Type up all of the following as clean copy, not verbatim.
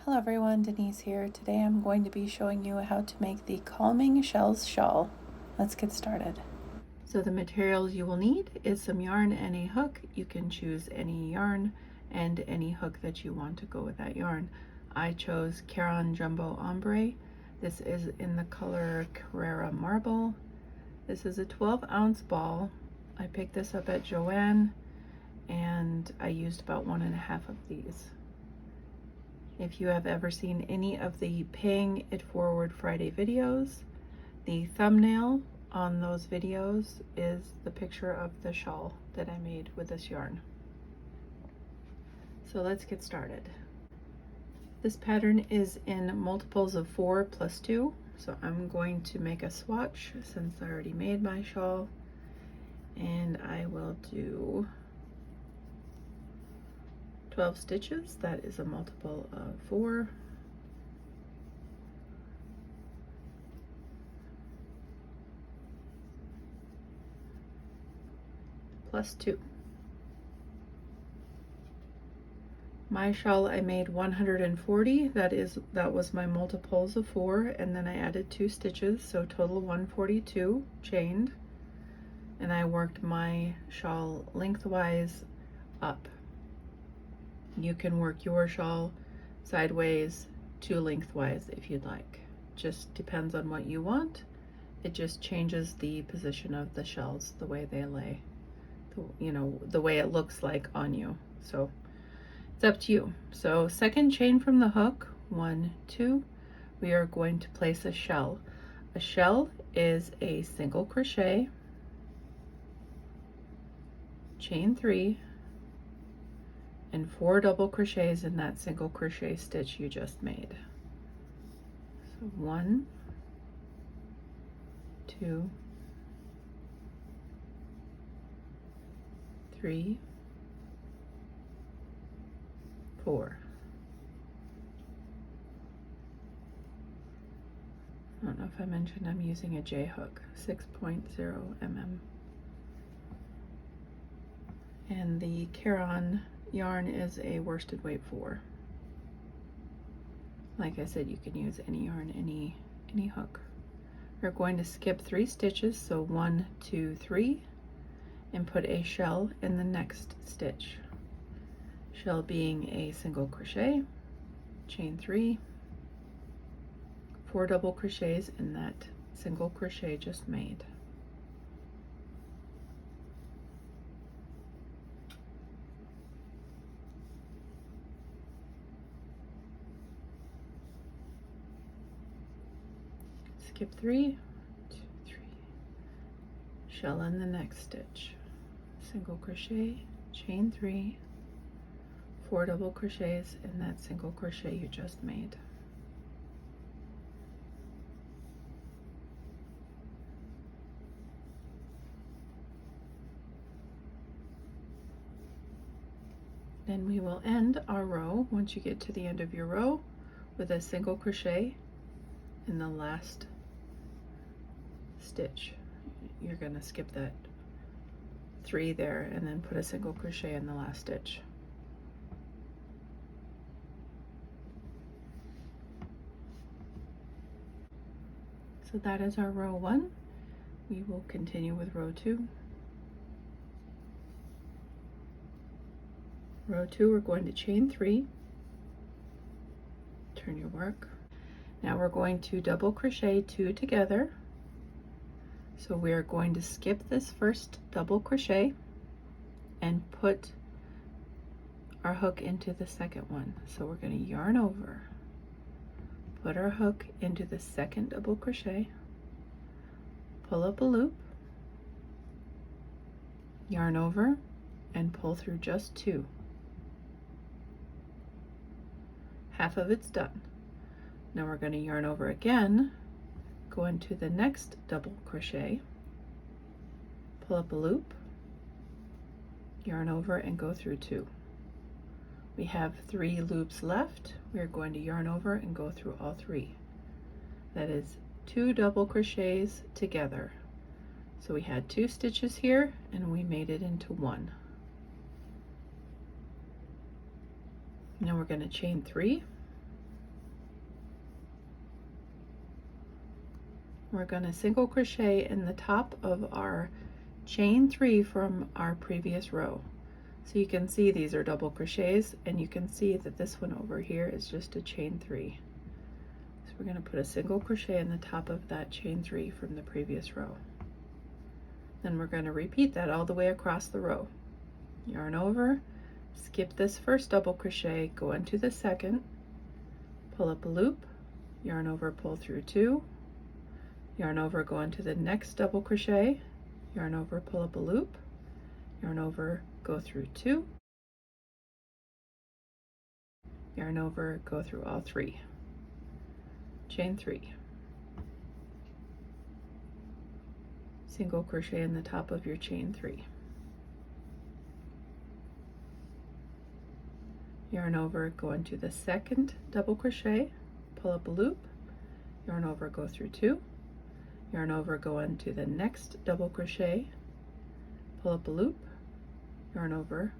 Hello everyone, Denise here. Today I'm going to be showing you how to make the Calming Shells Shawl. Let's get started. So the materials you will need is some yarn and a hook. You can choose any yarn and any hook that you want to go with that yarn. I chose Caron Jumbo Ombre. This is in the color Carrara Marble. This is a 12-ounce ball. I picked this up at Joann and I used about 1.5 of these. If you have ever seen any of the Paying It Forward Friday videos, the thumbnail on those videos is the picture of the shawl that I made with this yarn. So let's get started. This pattern is in multiples of 4 plus 2, so I'm going to make a swatch since I already made my shawl, and I will do 12 stitches. That is a multiple of 4. Plus 2. My shawl I made 140. That was my multiples of 4, and then I added 2 stitches, so total 142 chained, and I worked my shawl lengthwise up. You can work your shawl sideways to lengthwise if you'd like. Just depends on what you want. It just changes the position of the shells, the way they lay, the way it looks like on you. So it's up to you. So second chain from the hook, 1, 2, we are going to place a shell. A shell is a single crochet, chain 3, and 4 double crochets in that single crochet stitch you just made. So 1, 2, 3, 4. I don't know if I mentioned I'm using a J hook, 6.0 mm. And the Caron yarn is a worsted weight 4. Like I said, you can use any yarn, any hook. We're going to skip 3 stitches, so 1, 2, 3, and put a shell in the next stitch. Shell being a single crochet, chain 3, 4 double crochets in that single crochet just made. Skip 3, 2, 3, shell in the next stitch, single crochet, chain 3, 4 double crochets in that single crochet you just made. Then we will end our row, once you get to the end of your row, with a single crochet in the last stitch. You're going to skip that 3 there and then put a single crochet in the last stitch. So that is our row 1. We will continue with row 2. Row 2, we're going to chain 3, turn your work. Now we're going to double crochet 2 together. So we are going to skip this first double crochet and put our hook into the second one. So we're going to yarn over, put our hook into the second double crochet, pull up a loop, yarn over, and pull through just 2. Half of it's done. Now we're going to yarn over again, go into the next double crochet, pull up a loop, yarn over, and go through 2. We have 3 loops left. We're going to yarn over and go through all 3. That is 2 double crochets together. So we had 2 stitches here and we made it into 1. Now we're going to chain 3, We're going to single crochet in the top of our chain 3 from our previous row. So you can see these are double crochets, and you can see that this one over here is just a chain 3. So we're going to put a single crochet in the top of that chain 3 from the previous row. Then we're going to repeat that all the way across the row. Yarn over, skip this first double crochet, go into the second, pull up a loop, yarn over, pull through 2, yarn over, go into the next double crochet, yarn over, pull up a loop, yarn over, go through 2, yarn over, go through all 3, chain 3, single crochet in the top of your chain 3, yarn over, go into the second double crochet, pull up a loop, yarn over, go through 2, yarn over, go into the next double crochet, pull up a loop, yarn over,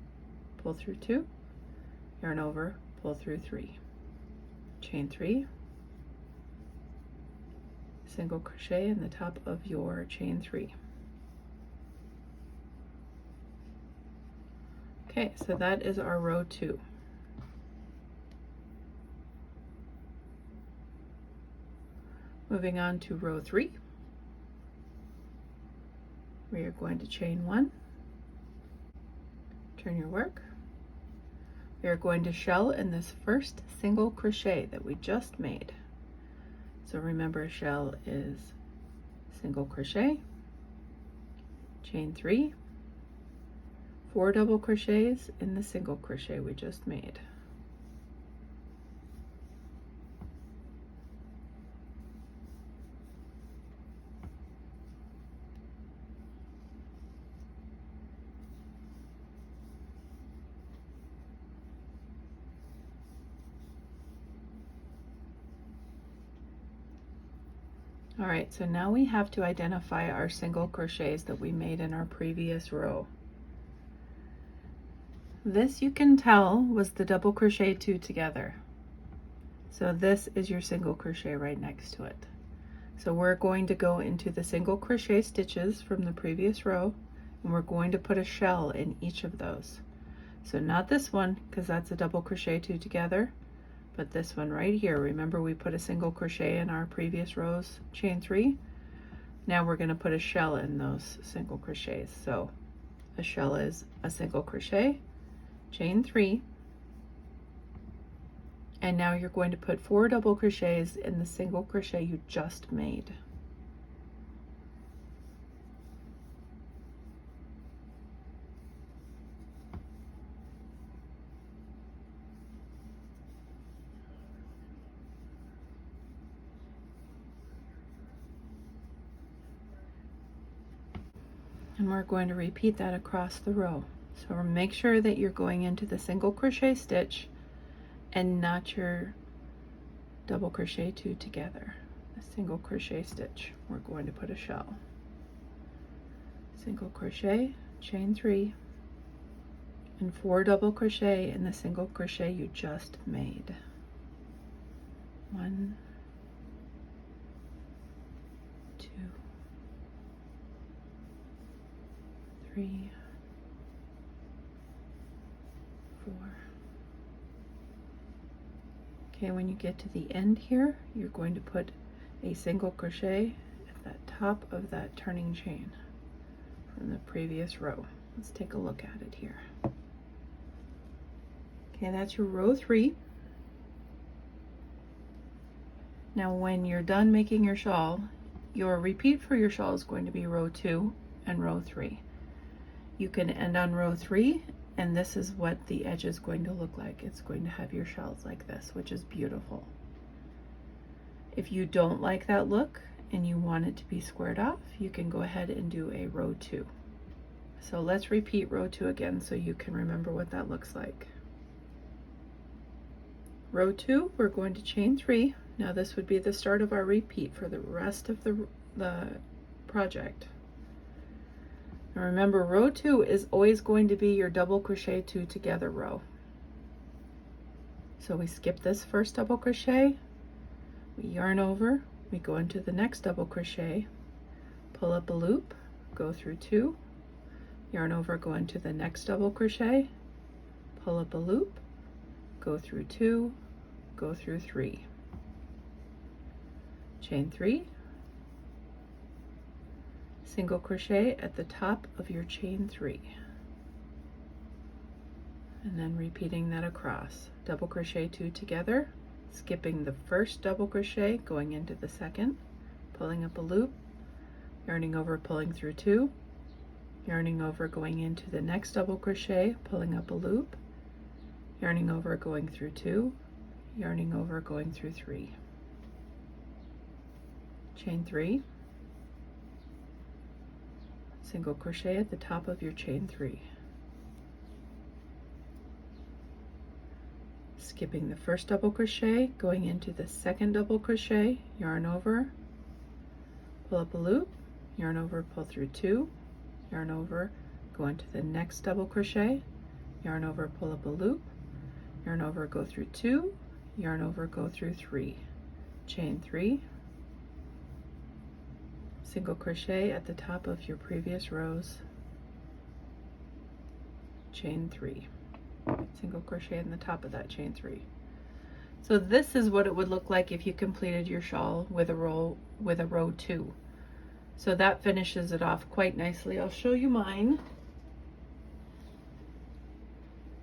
pull through 2, yarn over, pull through 3, chain 3, single crochet in the top of your chain 3. Okay, so that is our row 2. Moving on to row 3, we are going to chain 1, turn your work. We are going to shell in this first single crochet that we just made. So remember, a shell is single crochet, chain 3, 4 double crochets in the single crochet we just made. All right, so now we have to identify our single crochets that we made in our previous row. This, you can tell, was the double crochet 2 together. So this is your single crochet right next to it. So we're going to go into the single crochet stitches from the previous row, and we're going to put a shell in each of those. So not this one, because that's a double crochet 2 together, but this one right here. Remember, we put a single crochet in our previous rows, chain 3. Now we're going to put a shell in those single crochets. So a shell is a single crochet, chain 3, and now you're going to put 4 double crochets in the single crochet you just made. And we're going to repeat that across the row. So make sure that you're going into the single crochet stitch and not your double crochet 2 together. A single crochet stitch, we're going to put a shell. Single crochet, chain 3, and 4 double crochet in the single crochet you just made. 1, 2, 3, 4. Okay, when you get to the end here, you're going to put a single crochet at that top of that turning chain from the previous row. Let's take a look at it here. Okay, that's your row 3. Now when you're done making your shawl, your repeat for your shawl is going to be row 2 and row 3. You can end on row 3, and this is what the edge is going to look like. It's going to have your shells like this, which is beautiful. If you don't like that look and you want it to be squared off, you can go ahead and do a row 2. So let's repeat row 2 again so you can remember what that looks like. Row 2, we're going to chain 3. Now this would be the start of our repeat for the rest of the project. Now remember, row 2 is always going to be your double crochet 2 together row. So we skip this first double crochet, we yarn over, we go into the next double crochet, pull up a loop, go through 2, yarn over, go into the next double crochet, pull up a loop, go through 2, go through 3, chain 3, single crochet at the top of your chain 3, and then repeating that across. Double crochet 2 together, skipping the first double crochet, going into the second, pulling up a loop, yarning over, pulling through 2, yarning over, going into the next double crochet, pulling up a loop, yarning over, going through 2, yarning over, going through 3, chain 3, single crochet at the top of your chain 3, skipping the first double crochet, going into the second double crochet, yarn over, pull up a loop, yarn over, pull through 2, yarn over, go into the next double crochet, yarn over, pull up a loop, yarn over, go through 2, yarn over, go through 3, chain 3, single crochet at the top of your previous rows, chain 3, single crochet in the top of that chain 3. So this is what it would look like if you completed your shawl with a row 2. So that finishes it off quite nicely. I'll show you mine,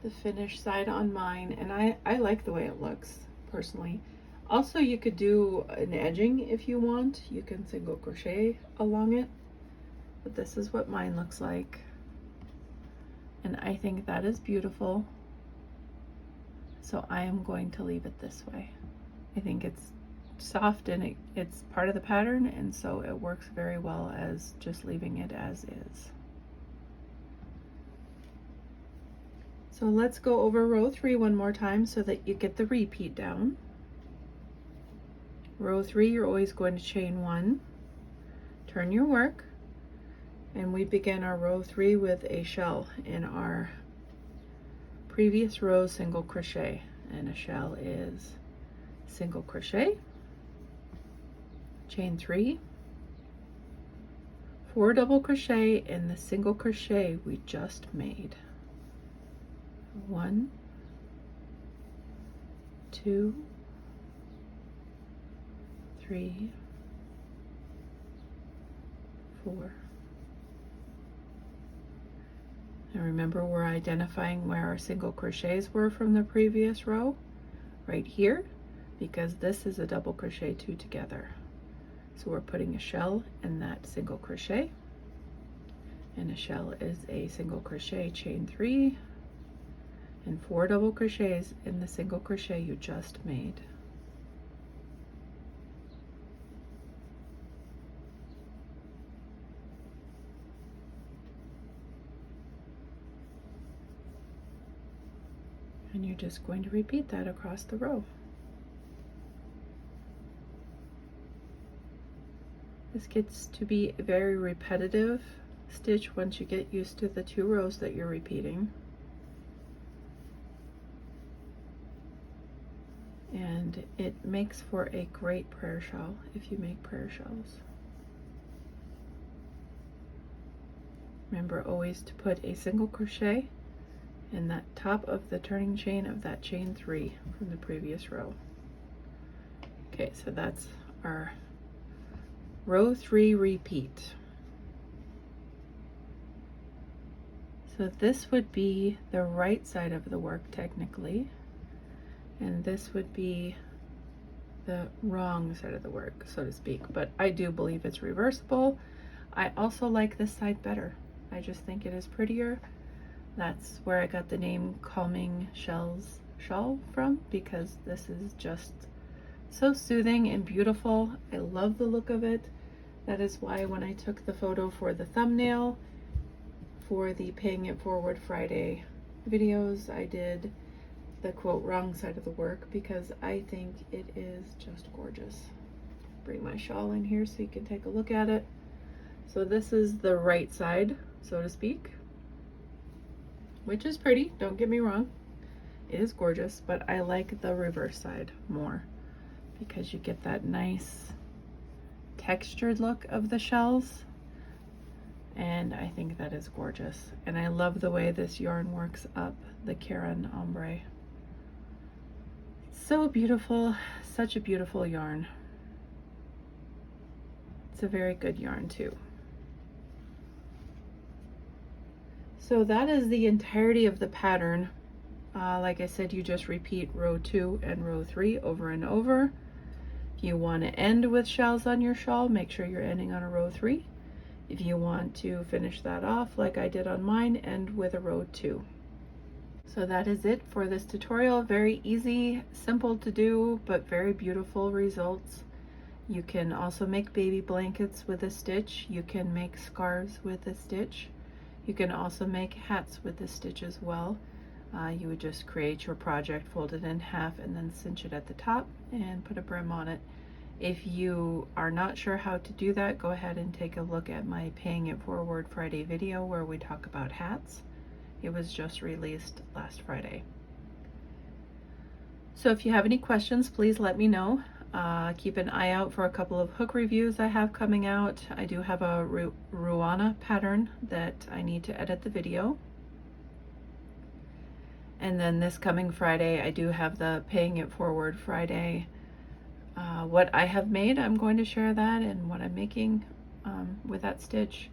the finished side on mine, and I like the way it looks personally. Also, you could do an edging if you want. You can single crochet along it, but this is what mine looks like, and I think that is beautiful. So I am going to leave it this way. I think it's soft and it's part of the pattern, and so it works very well as just leaving it as is. So let's go over row 3 one more time so that you get the repeat down. Row 3, you're always going to chain 1, turn your work, and we begin our row 3 with a shell in our previous row single crochet, and a shell is single crochet, chain 3, 4 double crochet in the single crochet we just made. 1, 2, 3, 4. And remember, we're identifying where our single crochets were from the previous row, right here, because this is a double crochet 2 together. So we're putting a shell in that single crochet, and a shell is a single crochet, chain 3, and 4 double crochets in the single crochet you just made. And you're just going to repeat that across the row. This gets to be a very repetitive stitch once you get used to the 2 rows that you're repeating. And it makes for a great prayer shawl if you make prayer shawls. Remember always to put a single crochet in that top of the turning chain of that chain 3 from the previous row. Okay, so that's our row 3 repeat. So this would be the right side of the work technically, and this would be the wrong side of the work, so to speak, but I do believe it's reversible. I also like this side better. I just think it is prettier. That's where I got the name Calming Shells Shawl from, because this is just so soothing and beautiful. I love the look of it. That is why when I took the photo for the thumbnail for the Paying It Forward Friday videos, I did the quote wrong side of the work, because I think it is just gorgeous. Bring my shawl in here so you can take a look at it. So this is the right side, so to speak, which is pretty, don't get me wrong. It is gorgeous, but I like the reverse side more because you get that nice textured look of the shells, and I think that is gorgeous. And I love the way this yarn works up the Karen ombre. So beautiful, such a beautiful yarn. It's a very good yarn too. So that is the entirety of the pattern. Like I said, you just repeat row 2 and row 3 over and over. If you want to end with shells on your shawl, make sure you're ending on a row 3. If you want to finish that off like I did on mine, end with a row 2. So that is it for this tutorial. Very easy, simple to do, but very beautiful results. You can also make baby blankets with a stitch. You can make scarves with a stitch. You can also make hats with a stitch as well. You would just create your project, fold it in half, and then cinch it at the top and put a brim on it. If you are not sure how to do that, go ahead and take a look at my Paying It Forward Friday video where we talk about hats. It was just released last Friday. So if you have any questions, please let me know. Keep an eye out for a couple of hook reviews I have coming out. I do have a Ruana pattern that I need to edit the video. And then this coming Friday, I do have the Paying It Forward Friday. What I have made, I'm going to share that, and what I'm making with that stitch.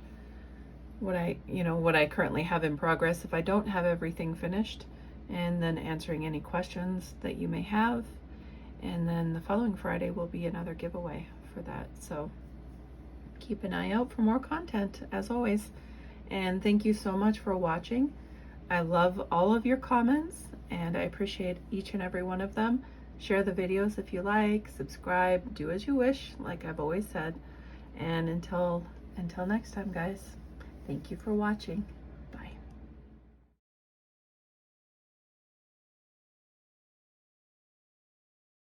What I currently have in progress if I don't have everything finished, and then answering any questions that you may have. And then the following Friday will be another giveaway for that. So keep an eye out for more content as always. And thank you so much for watching. I love all of your comments and I appreciate each and every one of them. Share the videos if you like, subscribe, do as you wish, like I've always said. And until next time, guys, thank you for watching.